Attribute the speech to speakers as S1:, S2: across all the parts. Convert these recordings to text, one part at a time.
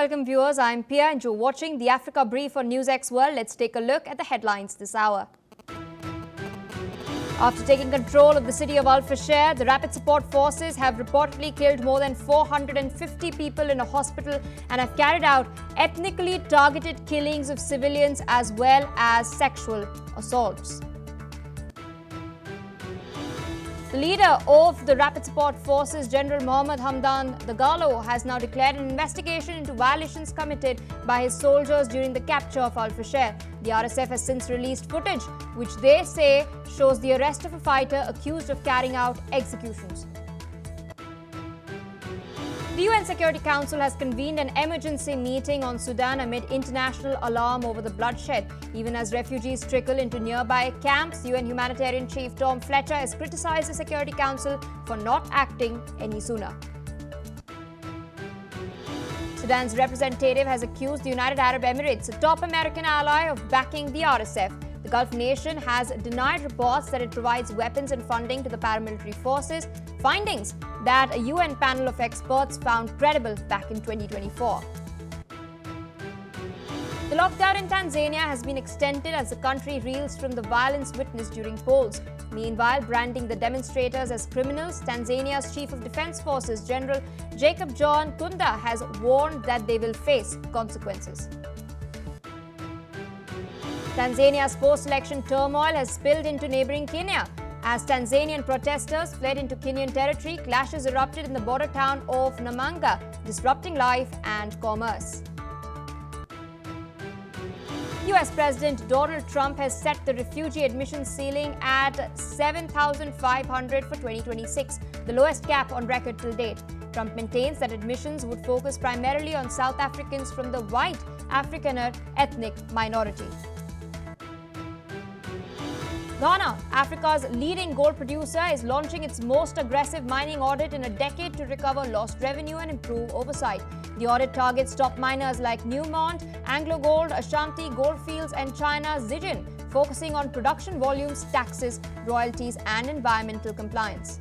S1: welcome viewers. I'm Pia and you're watching the Africa Brief on NewsX World. Let's take a look at the headlines this hour. After taking control of the city of Al-Fashir, the Rapid Support Forces have reportedly killed more than 450 people in a hospital and have carried out ethnically targeted killings of civilians as well as sexual assaults. The leader of the Rapid Support Forces, General Mohammed Hamdan Dagalo, has now declared an investigation into violations committed by his soldiers during the capture of Al-Fashir. The RSF has since released footage which they say shows the arrest of a fighter accused of carrying out executions. The UN Security Council has convened an emergency meeting on Sudan amid international alarm over the bloodshed. Even as refugees trickle into nearby camps, UN Humanitarian Chief Tom Fletcher has criticized the Security Council for not acting any sooner. Sudan's representative has accused the United Arab Emirates, a top American ally, of backing the RSF. The Gulf nation has denied reports that it provides weapons and funding to the paramilitary forces, findings that a UN panel of experts found credible back in 2024. The lockdown in Tanzania has been extended as the country reels from the violence witnessed during polls. Meanwhile, branding the demonstrators as criminals, Tanzania's Chief of Defense Forces, General Jacob John Kunda, has warned that they will face consequences. Tanzania's post-election turmoil has spilled into neighboring Kenya. As Tanzanian protesters fled into Kenyan territory, clashes erupted in the border town of Namanga, disrupting life and commerce. US President Donald Trump has set the refugee admission ceiling at 7,500 for 2026, the lowest cap on record till date. Trump maintains that admissions would focus primarily on South Africans from the white Afrikaner ethnic minority. Ghana, Africa's leading gold producer, is launching its most aggressive mining audit in a decade to recover lost revenue and improve oversight. The audit targets top miners like Newmont, AngloGold, Ashanti Goldfields and China's Zijin, focusing on production volumes, taxes, royalties and environmental compliance.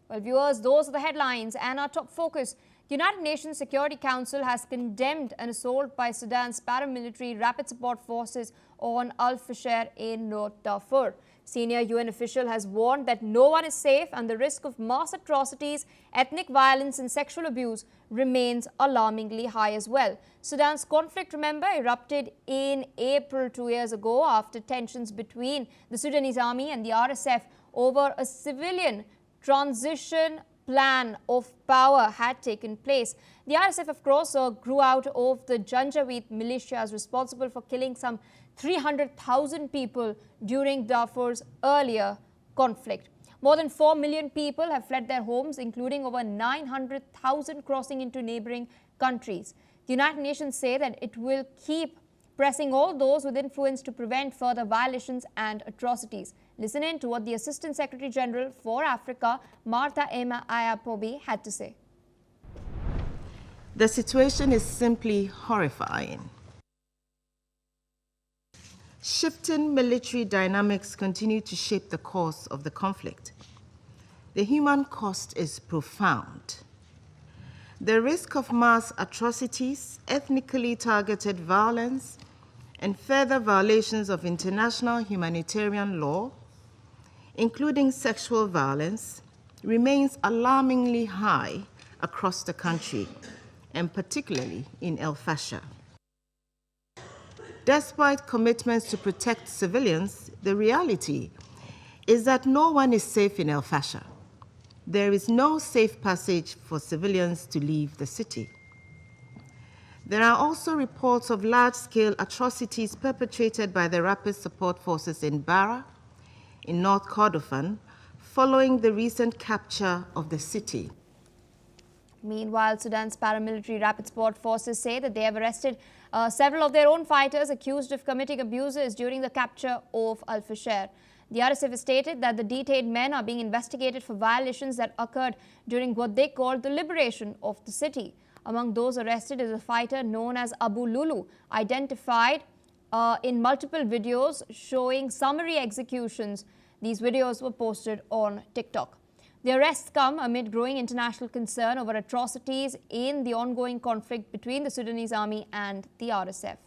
S1: Well, viewers, those are the headlines and our top focus. The United Nations Security Council has condemned an assault by Sudan's paramilitary Rapid Support Forces on Al-Fashir in North Darfur. Senior UN official has warned that no one is safe and the risk of mass atrocities, ethnic violence and sexual abuse remains alarmingly high as well. Sudan's conflict, remember, erupted in April 2 years ago after tensions between the Sudanese army and the RSF over a civilian transition plan of power had taken place. The RSF, of course, grew out of the Janjaweed militias responsible for killing some 300,000 people during Darfur's earlier conflict. More than 4 million people have fled their homes, including over 900,000 crossing into neighboring countries. The United Nations say that it will keep pressing all those with influence to prevent further violations and atrocities. Listen in to what the Assistant Secretary General for Africa, Martha Emma Ayapobi, had to say.
S2: The situation is simply horrifying. Shifting military dynamics continue to shape the course of the conflict. The human cost is profound. The risk of mass atrocities, ethnically targeted violence, and further violations of international humanitarian law, including sexual violence, remains alarmingly high across the country, and particularly in Al-Fashir. Despite commitments to protect civilians, the reality is that no one is safe in Al-Fashir. There is no safe passage for civilians to leave the city. There are also reports of large-scale atrocities perpetrated by the Rapid Support Forces in Bara, in North Kordofan, following the recent capture of the city.
S1: Meanwhile, Sudan's paramilitary Rapid Support Forces say that they have arrested several of their own fighters accused of committing abuses during the capture of Al-Fashir. The RSF has stated that the detained men are being investigated for violations that occurred during what they called the liberation of the city. Among those arrested is a fighter known as Abu Lulu, identified in multiple videos showing summary executions. These videos were posted on TikTok. The arrests come amid growing international concern over atrocities in the ongoing conflict between the Sudanese army and the RSF.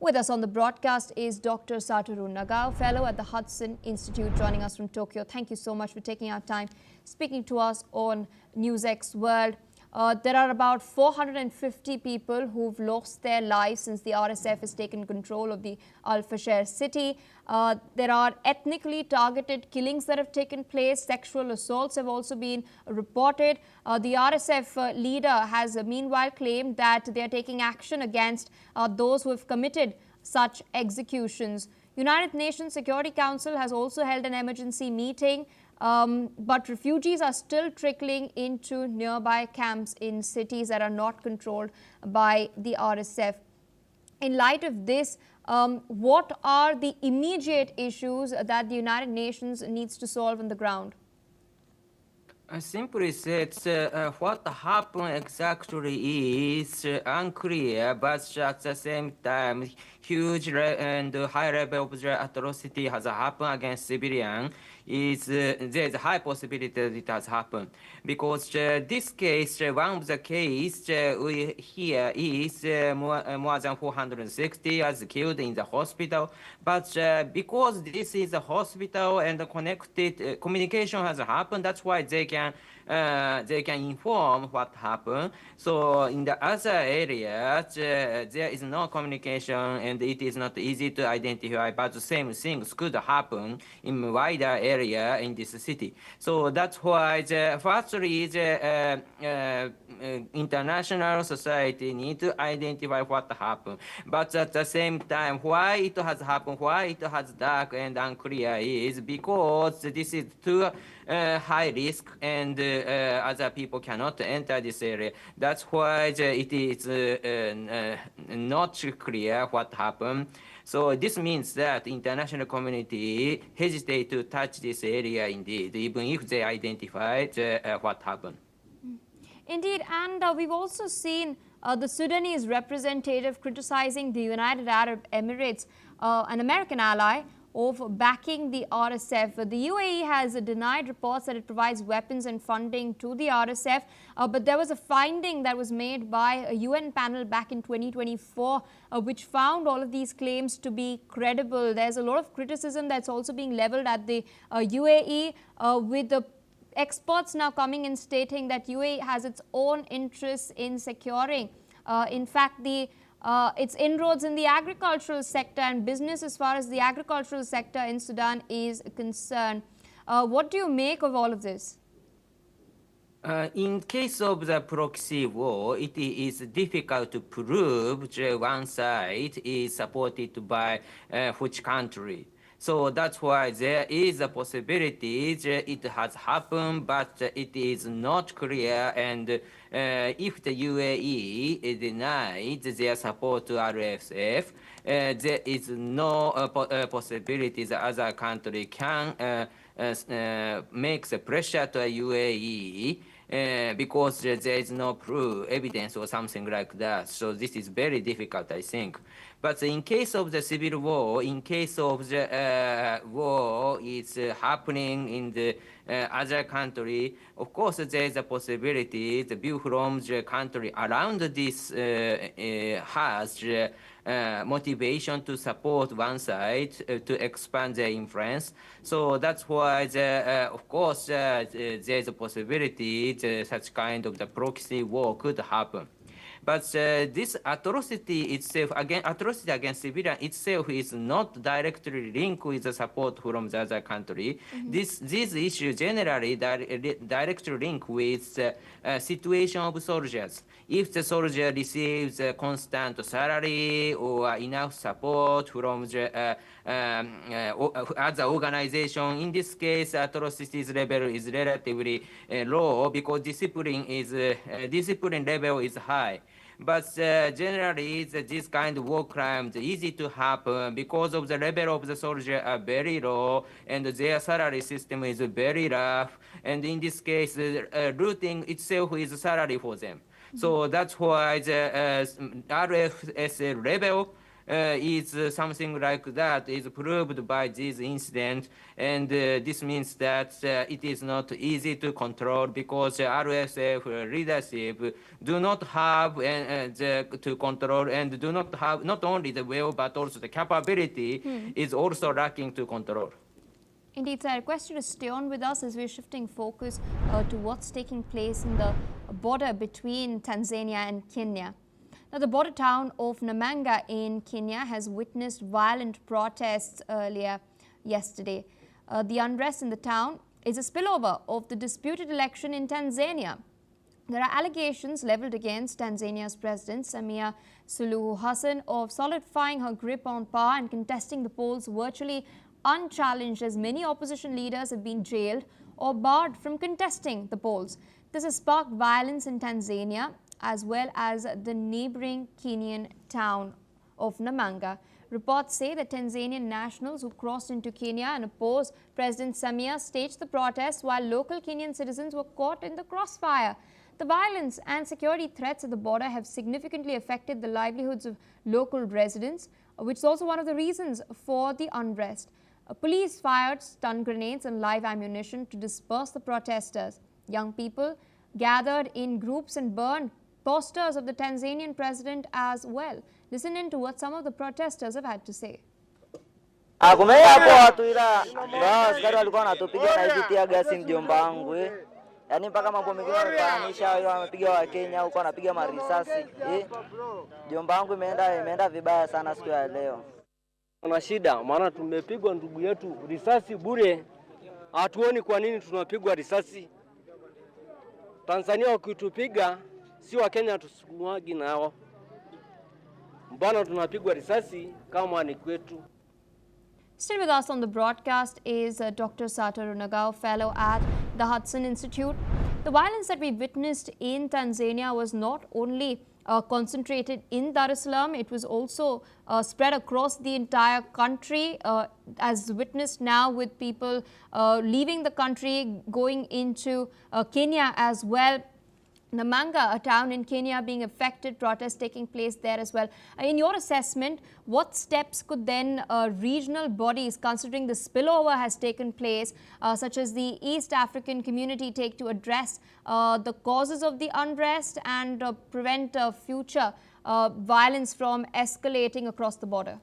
S1: With us on the broadcast is Dr. Satoru Nagao, fellow at the Hudson Institute, joining us from Tokyo. Thank you so much for taking our time speaking to us on NewsX World. There are about 450 people who've lost their lives since the RSF has taken control of the Al-Fashir city. There are ethnically targeted killings that have taken place. Sexual assaults have also been reported. The RSF leader has meanwhile claimed that they are taking action against those who have committed such executions. United Nations Security Council has also held an emergency meeting. But refugees are still trickling into nearby camps in cities that are not controlled by the RSF. In light of this, what are the immediate issues that the United Nations needs to solve on the ground?
S3: Simply said, what happened exactly is unclear, but at the same time, huge and high level of atrocity has happened against civilians. There's a high possibility that it has happened. Because this case, one of the cases we hear is more than 460 as killed in the hospital. But because this is a hospital and connected communication has happened, that's why they can inform what happened. So in the other areas, there is no communication and it is not easy to identify, but the same things could happen in wider area in this city. So that's why firstly, the international society need to identify what happened. But at the same time, why it has happened, why it has dark and unclear is because this is too high risk and other people cannot enter this area. That's why it is not clear what happened. So this means that international community hesitate to touch this area indeed, even if they identify what happened.
S1: Indeed, and we've also seen the Sudanese representative criticizing the United Arab Emirates, an American ally, of backing the RSF. The UAE has denied reports that it provides weapons and funding to the RSF, but there was a finding that was made by a UN panel back in 2024, which found all of these claims to be credible. There's a lot of criticism that's also being leveled at the UAE, with the experts now coming in stating that UAE has its own interests in securing, in fact, its inroads in the agricultural sector and business as far as the agricultural sector in Sudan is concerned. What do you make of all of this?
S3: In case of the proxy war, it is difficult to prove that one side is supported by which country. So that's why there is a possibility that it has happened, but it is not clear. And if the UAE denied their support to RSF, there is no possibility that other country can make the pressure to UAE. Because there is no proof, evidence or something like that. So this is very difficult, I think. But in case of the civil war, in case of the war is happening in the other country, of course there is a possibility the view from the country around this has motivation to support one side to expand their influence. So that's why, of course, there is a possibility that such kind of the proxy war could happen. But this atrocity itself, atrocity against civilians itself is not directly linked with the support from the other country. Mm-hmm. This issue generally directly linked with the situation of soldiers. If the soldier receives a constant salary or enough support from the other organization, in this case, atrocities level is relatively low because discipline level is high. But generally, this kind of war crimes easy to happen because of the level of the soldier are very low and their salary system is very rough. And in this case, looting itself is a salary for them. Mm-hmm. So that's why the RSF level is something like that is proved by this incident, and this means that it is not easy to control because RSF leadership do not have to control and do not have not only the will but also the capability is also lacking to control.
S1: Indeed, sir. I request you to stay on with us as we're shifting focus to what's taking place in the border between Tanzania and Kenya. Now, the border town of Namanga in Kenya has witnessed violent protests earlier yesterday. The unrest in the town is a spillover of the disputed election in Tanzania. There are allegations leveled against Tanzania's President Samia Suluhu Hassan of solidifying her grip on power and contesting the polls virtually unchallenged, as many opposition leaders have been jailed or barred from contesting the polls. This has sparked violence in Tanzania as well as the neighboring Kenyan town of Namanga. Reports say that Tanzanian nationals who crossed into Kenya and opposed President Samia staged the protests while local Kenyan citizens were caught in the crossfire. The violence and security threats at the border have significantly affected the livelihoods of local residents, which is also one of the reasons for the unrest. Police fired stun grenades and live ammunition to disperse the protesters. Young people gathered in groups and burned posters of the Tanzanian president as well. Listen in to what some of the protesters have had to say.
S4: Kumea poa tu ila askari walikuwa wanatupiga na hizi tia gasi mjomba wangu yaani mpaka mambo mengine wanafananisha wao wamepiga wa Kenya huko wanapiga marisasi mjomba wangu imeenda vibaya sana siku ya leo.
S5: Kuna shida maana tumepigwa ndugu yetu risasi bure. Hatuoni kwa nini tunapigwa risasi. Tanzania wakitupiga si wa Kenya tusukumagi nao. Mbona tunapigwa risasi kama ni kwetu.
S1: Still with us on the broadcast is Dr. Satoru Nagao, fellow at the Hudson Institute. The violence that we witnessed in Tanzania was not only concentrated in Dar es Salaam, it was also spread across the entire country, as witnessed now with people leaving the country, going into Kenya as well. Namanga, a town in Kenya, being affected, protests taking place there as well. In your assessment, what steps could then regional bodies, considering the spillover has taken place, such as the East African community, take to address the causes of the unrest and prevent future violence from escalating across the border?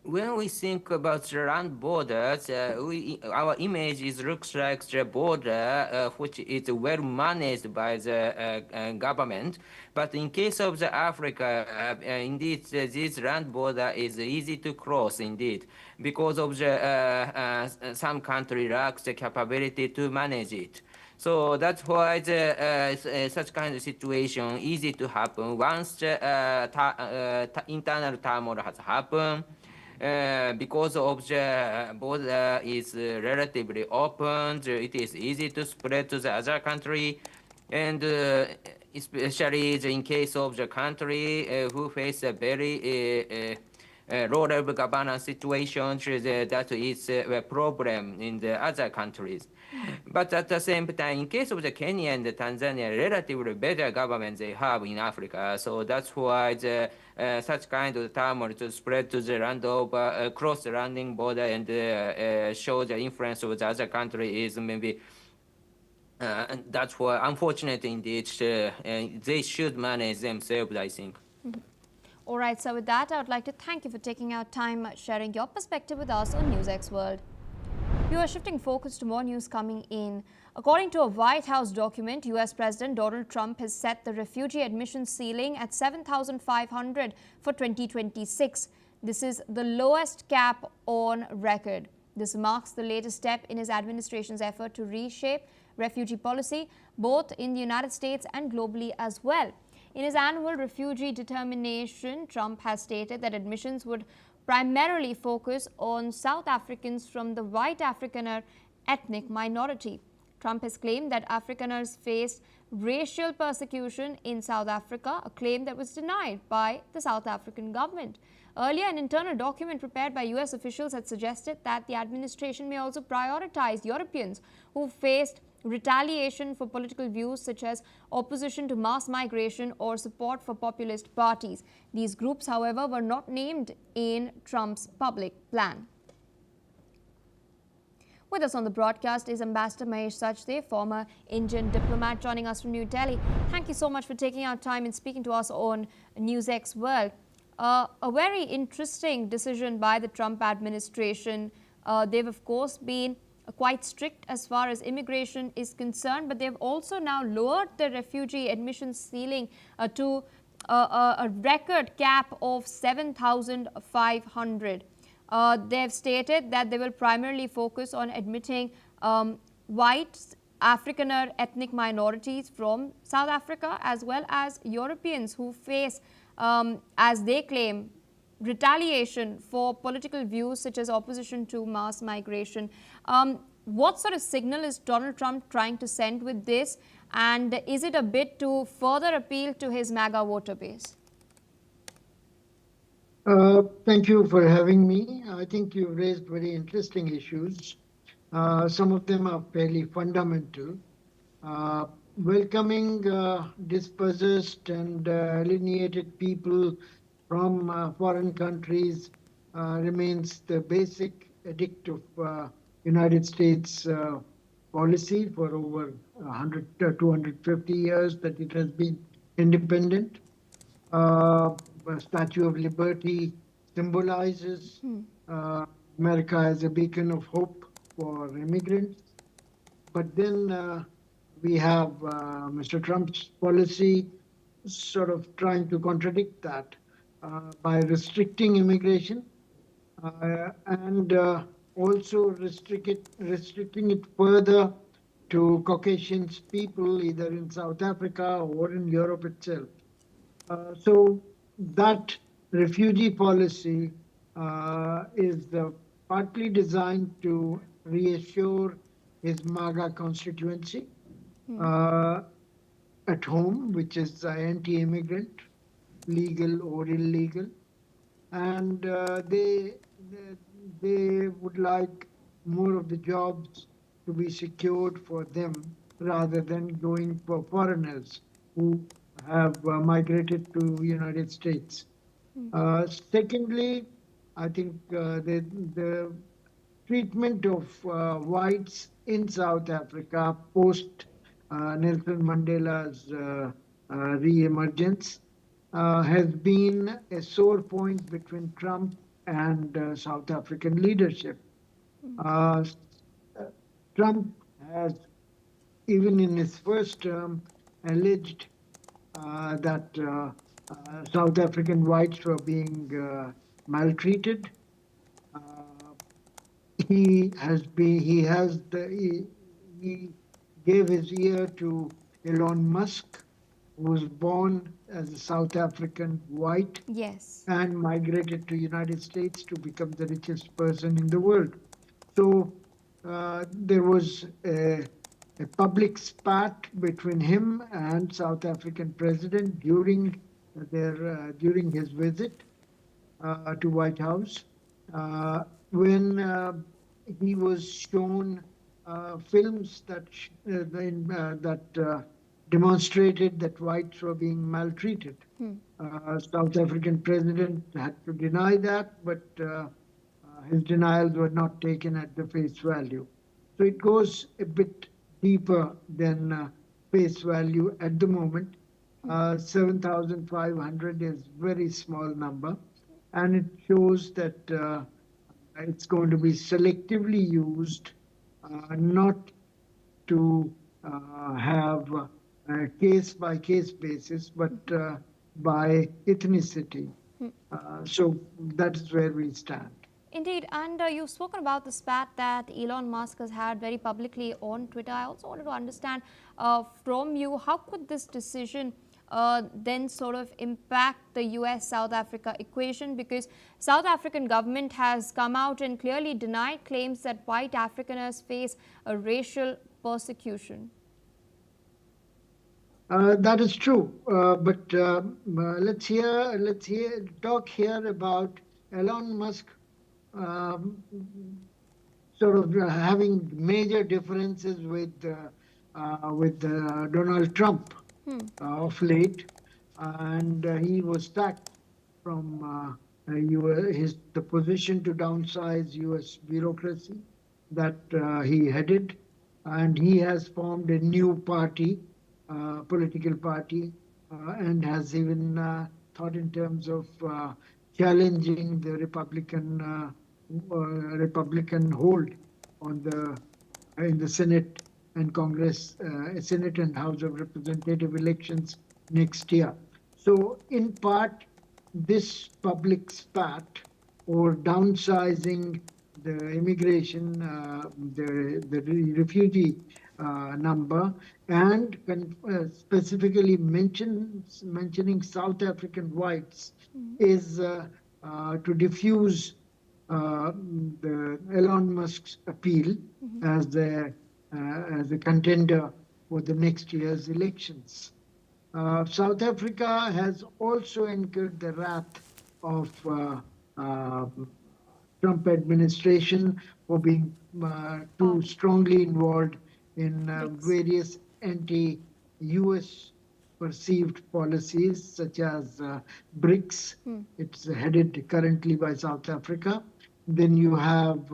S3: When we think about the land borders, our image looks like the border which is well managed by the government. But in case of the Africa, indeed, this land border is easy to cross, indeed, because of the some country lacks the capability to manage it. So that's why such kind of situation easy to happen once the internal turmoil has happened. Because of the border is relatively open, it is easy to spread to the other country, and especially in case of the country who face a very low-level governance situation, that is a problem in the other countries. But at the same time, in case of the Kenya and the Tanzania, relatively better government they have in Africa, so that's why the such kind of turmoil to spread to the land over across the landing border and show the influence of the other country is maybe. And that's why, unfortunately, indeed, they should manage themselves, I think.
S1: Mm-hmm. All right, so with that, I would like to thank you for taking out time sharing your perspective with us on NewsX World. We are shifting focus to more news coming in. According to a White House document, US President Donald Trump has set the refugee admission ceiling at 7,500 for 2026. This is the lowest cap on record. This marks the latest step in his administration's effort to reshape refugee policy, both in the United States and globally as well. In his annual refugee determination, Trump has stated that admissions would primarily focus on South Africans from the white Afrikaner ethnic minority. Trump has claimed that Afrikaners faced racial persecution in South Africa, a claim that was denied by the South African government. Earlier, an internal document prepared by US officials had suggested that the administration may also prioritize Europeans who faced retaliation for political views such as opposition to mass migration or support for populist parties. These groups, however, were not named in Trump's public plan. With us on the broadcast is Ambassador Mahesh Sachdev, former Indian diplomat, joining us from New Delhi. Thank you so much for taking our time and speaking to us on NewsX World. A very interesting decision by the Trump administration. They've, of course, been quite strict as far as immigration is concerned, but they've also now lowered the refugee admission ceiling to a record cap of 7,500. They have stated that they will primarily focus on admitting white Afrikaner ethnic minorities from South Africa as well as Europeans who face, as they claim, retaliation for political views such as opposition to mass migration. What sort of signal is Donald Trump trying to send with this, and is it a bit to further appeal to his MAGA voter base?
S6: Thank you for having me. I think you've raised very interesting issues. Some of them are fairly fundamental. Welcoming dispossessed and alienated people from foreign countries remains the basic edict of United States policy for over 250 years that it has been independent. Statue of Liberty symbolizes America as a beacon of hope for immigrants. But then we have Mr. Trump's policy sort of trying to contradict that by restricting immigration and also restricting it further to Caucasian people, either in South Africa or in Europe itself. So that refugee policy is partly designed to reassure his MAGA constituency at home, which is anti-immigrant, legal or illegal, and they would like more of the jobs to be secured for them rather than going for foreigners who have migrated to the United States. Secondly, I think the treatment of whites in South Africa post Nelson Mandela's re-emergence has been a sore point between Trump and South African leadership. Trump has, even in his first term, alleged that South African whites were being maltreated. He gave his ear to Elon Musk, who was born as a South African white,
S1: Yes,
S6: and migrated to United States to become the richest person in the world. So there was a public spat between him and South African president during his visit to White House, when he was shown films that demonstrated that whites were being maltreated. South African president had to deny that, but his denials were not taken at the face value. So it goes a bit deeper than face value at the moment. 7,500 is a very small number, and it shows that it's going to be selectively used, not to have a case-by-case basis, but by ethnicity. So that is where we stand.
S1: indeed. And you've spoken about the spat that Elon Musk has had very publicly on Twitter. I also wanted to understand from you, how could this decision then sort of impact the US-South Africa equation? Because South African government has come out and clearly denied claims that white Afrikaners face a racial persecution.
S6: That is true, but let's talk here about Elon Musk sort of having major differences with with Donald Trump of late, and he was sacked from the position to downsize U.S. bureaucracy that he headed, and he has formed a new party, political party, and has even thought in terms of challenging the Republican hold on the in the Senate and Congress, Senate and House of Representative elections next year. So in part, this public spat or downsizing the immigration, the refugee number, and specifically mentioning South African whites is to diffuse the Elon Musk's appeal as a contender for the next year's elections. South Africa has also incurred the wrath of Trump administration for being too strongly involved in various anti-US perceived policies such as BRICS. It's headed currently by South Africa. Then you have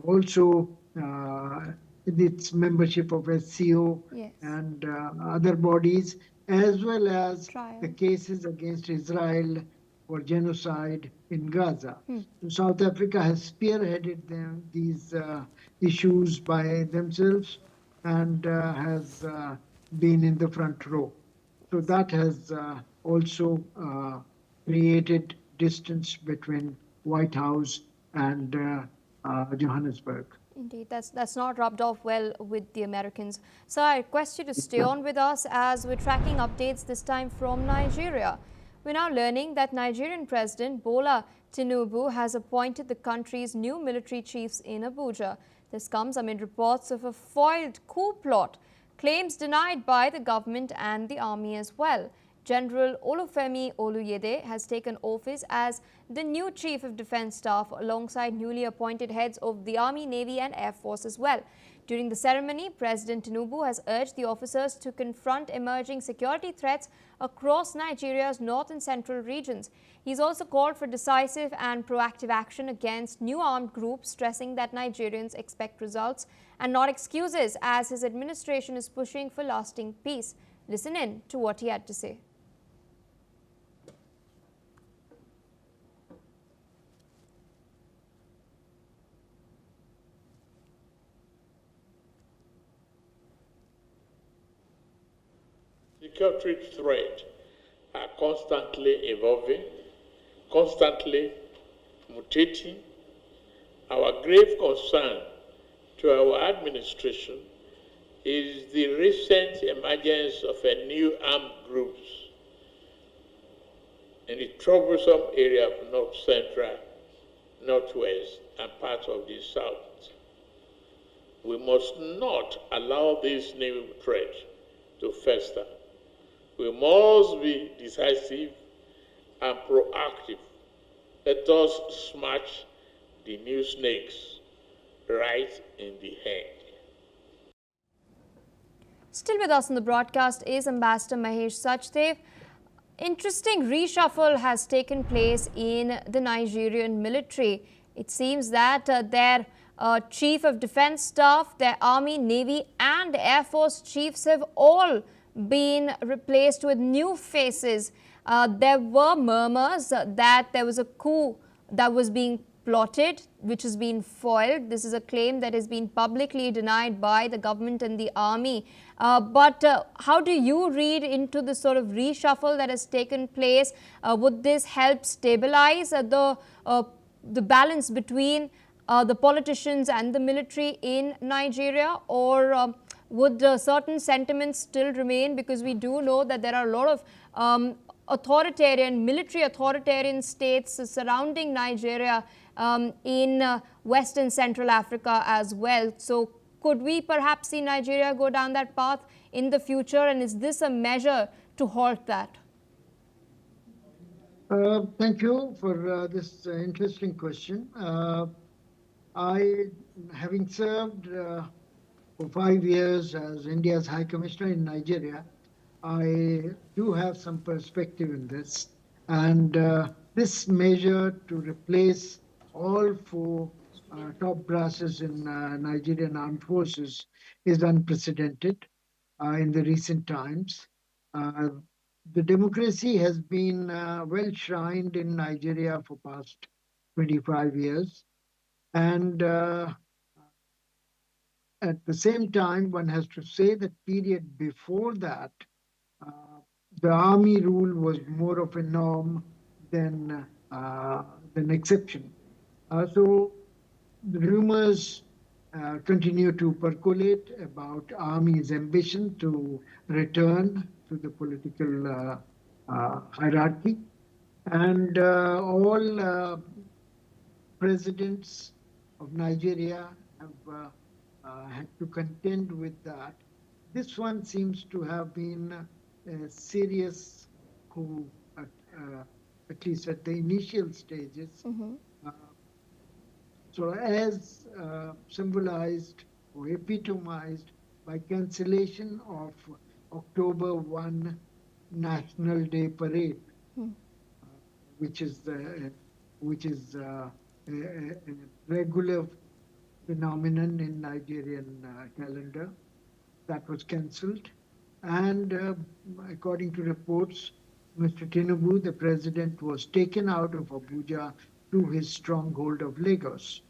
S6: also its membership of SCO and other bodies, as well as the cases against Israel for genocide in Gaza. So South Africa has spearheaded these issues by themselves and has been in the front row. So that has also created distance between White House and Johannesburg.
S1: Indeed, that's not rubbed off well with the Americans. So I request you to stay on with us as we're tracking updates this time from Nigeria. We're now learning that Nigerian President Bola Tinubu has appointed the country's new military chiefs in Abuja. This comes amid reports of a foiled coup plot, claims denied by the government and the army as well. General Olufemi Oluyede has taken office as the new Chief of Defence Staff alongside newly appointed heads of the Army, Navy and Air Force as well. During the ceremony, President Tinubu has urged the officers to confront emerging security threats across Nigeria's north and central regions. He's also called for decisive and proactive action against new armed groups, stressing that Nigerians expect results and not excuses as his administration is pushing for lasting peace. Listen in to what he had to say.
S7: Security threats are constantly evolving, constantly mutating. Our grave concern to our administration is the recent emergence of a new armed groups in the troublesome area of North Central, Northwest, and parts of the South. We must not allow this new threat to fester. We must be decisive and proactive. Let us smash the new snakes right in the head.
S1: Still with us on the broadcast is Ambassador Mahesh Sachdev. Interesting reshuffle has taken place in the Nigerian military. It seems that their Chief of Defence Staff, their Army, Navy and Air Force chiefs have all been replaced with new faces. There were murmurs that there was a coup that was being plotted, which has been foiled. This is a claim that has been publicly denied by the government and the army. But how do you read into the sort of reshuffle that has taken place? Would this help stabilize the balance between the politicians and the military in Nigeria, or would certain sentiments still remain? Because we do know that there are a lot of military authoritarian states surrounding Nigeria in West and Central Africa as well. So could we perhaps see Nigeria go down that path in the future, and is this a measure to halt that?
S6: Thank you for this interesting question. Having served for 5 years as India's High Commissioner in Nigeria, I do have some perspective in this. And this measure to replace all four top brasses in Nigerian armed forces is unprecedented in the recent times. The democracy has been well shrined in Nigeria for past 25 years. And at the same time, one has to say that period before that, the army rule was more of a norm than exception. So the rumors continue to percolate about army's ambition to return to the political hierarchy. And all presidents of Nigeria have had to contend with that. This one seems to have been a serious coup, at least at the initial stages. So as symbolized or epitomized by cancellation of October 1 National Day Parade, which is a regular phenomenon in Nigerian calendar. That was cancelled. And according to reports, Mr. Tinubu, the president, was taken out of Abuja to his stronghold of Lagos.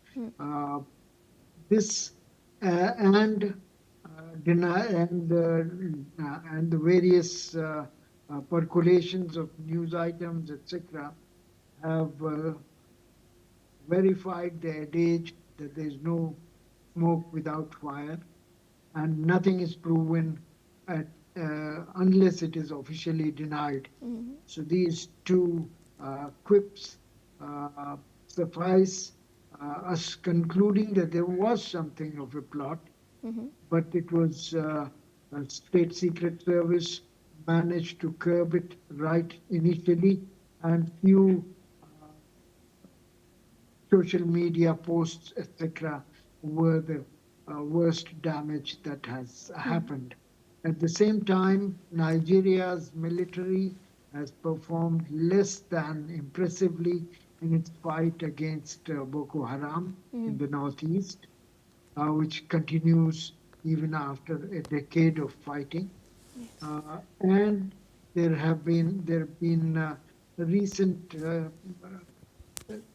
S6: This and the various percolations of news items, etc., have verified the adage that there is no smoke without fire, and nothing is proven unless it is officially denied. So these two quips suffice us concluding that there was something of a plot, but it was a state secret service managed to curb it right initially, and few social media posts, etc., were the worst damage that has happened. At the same time, Nigeria's military has performed less than impressively in its fight against Boko Haram in the northeast, which continues even after a decade of fighting. And there have been recent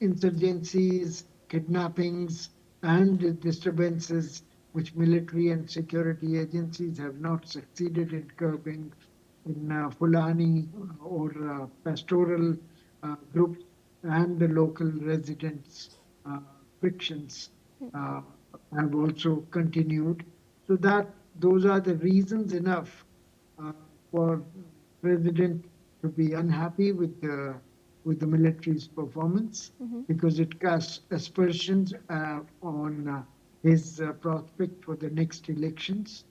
S6: insurgencies, kidnappings, and disturbances which military and security agencies have not succeeded in curbing in Fulani or pastoral groups, and the local residents' frictions have also continued. So those are the reasons enough for President to be unhappy with the military's performance, because it casts aspersions on his prospect for the next elections.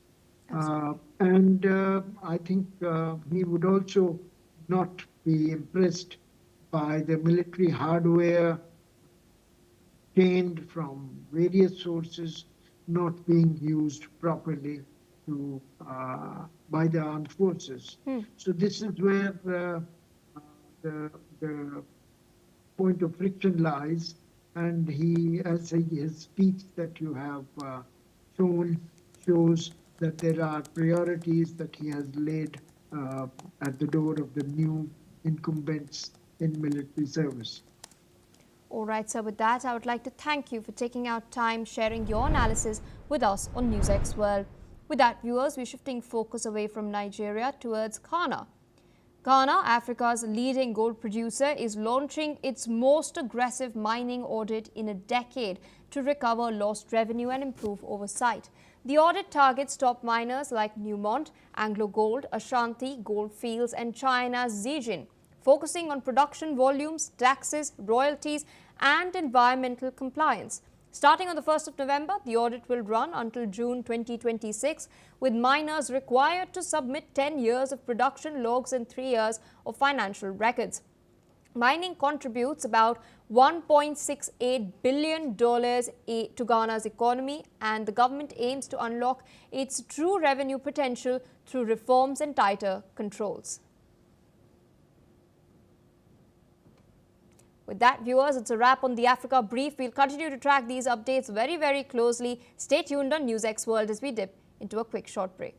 S6: And I think he would also not be impressed by the military hardware gained from various sources not being used properly by the armed forces. So this is where the point of friction lies, and his speech that you have shown shows that there are priorities that he has laid at the door of the new incumbents in military service.
S1: All right, so with that, I would like to thank you for taking out time sharing your analysis with us on NewsX World. With that, viewers, we're shifting focus away from Nigeria towards Ghana. Ghana, Africa's leading gold producer, is launching its most aggressive mining audit in a decade to recover lost revenue and improve oversight. The audit targets top miners like Newmont, Anglo Gold, Ashanti Goldfields and China's Zijin, focusing on production volumes, taxes, royalties and environmental compliance. Starting on the 1st of November, the audit will run until June 2026, with miners required to submit 10 years of production logs and 3 years of financial records. Mining contributes about $1.68 billion to Ghana's economy, and the government aims to unlock its true revenue potential through reforms and tighter controls. With that, viewers, it's a wrap on the Africa Brief. We'll continue to track these updates very, very closely. Stay tuned on NewsX World as we dip into a quick short break.